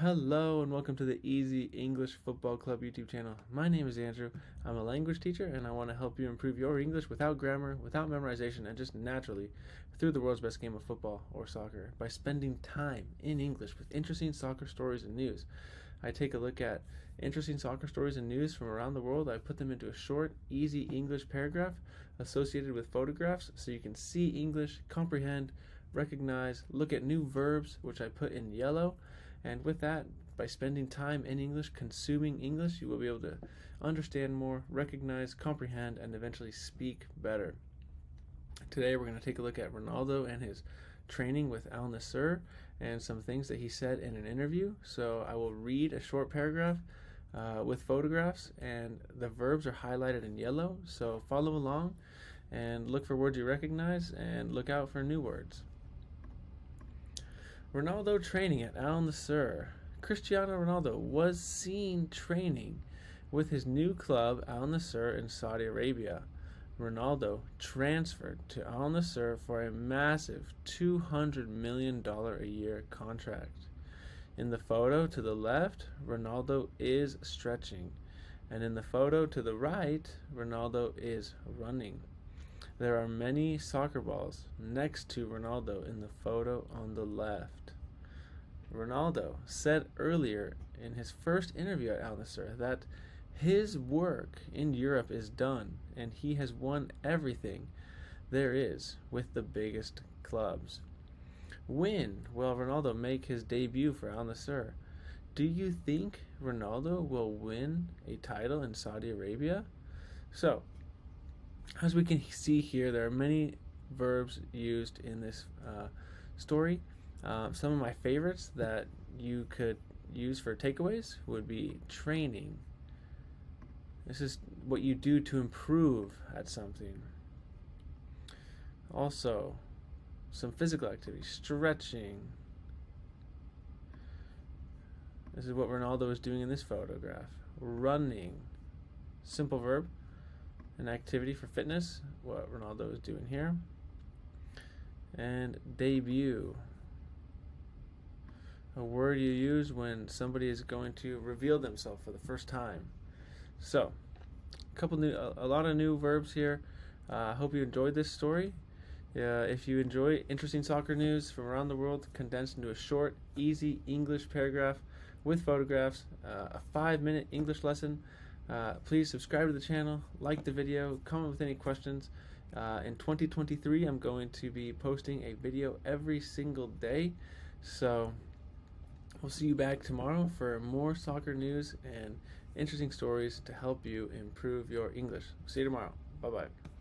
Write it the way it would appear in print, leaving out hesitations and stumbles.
Hello and welcome to the Easy English Football Club YouTube channel. My name is Andrew. I'm a language teacher and I want to help you improve your English without grammar, without memorization, and just naturally through the world's best game of football or soccer by spending time in English with interesting soccer stories and news. I take a look at interesting soccer stories and news from around the world. I put them into a short, easy English paragraph associated with photographs so you can see English, comprehend, recognize, look at new verbs, which I put in yellow. And with that, by spending time in English, consuming English, you will be able to understand more, recognize, comprehend, and eventually speak better. Today we're going to take a look at Ronaldo and his training with Al-Nassr and some things that he said in an interview. So I will read a short paragraph with photographs, and the verbs are highlighted in yellow. So follow along and look for words you recognize and look out for new words. Ronaldo training at Al-Nassr. Cristiano Ronaldo was seen training with his new club Al-Nassr in Saudi Arabia. Ronaldo transferred to Al-Nassr for a massive $200 million a year contract. In the photo to the left, Ronaldo is stretching, and in the photo to the right, Ronaldo is running. There are many soccer balls next to Ronaldo in the photo on the left. Ronaldo said earlier in his first interview at Al-Nassr that his work in Europe is done and he has won everything there is with the biggest clubs. When will Ronaldo make his debut for Al-Nassr? Do you think Ronaldo will win a title in Saudi Arabia? So, as we can see here, there are many verbs used in this story. Some of my favorites that you could use for takeaways would be training. This is what you do to improve at something. Also, some physical activity, stretching. This is what Ronaldo is doing in this photograph. Running, simple verb. An activity for fitness, what Ronaldo is doing here. And debut, a word you use when somebody is going to reveal themselves for the first time. So, a lot of new verbs here. I hope you enjoyed this story. If you enjoy interesting soccer news from around the world condensed into a short, easy English paragraph with photographs, a 5-minute English lesson, please subscribe to the channel, like the video, comment with any questions. In 2023, I'm going to be posting a video every single day. So we'll see you back tomorrow for more soccer news and interesting stories to help you improve your English. See you tomorrow. Bye-bye.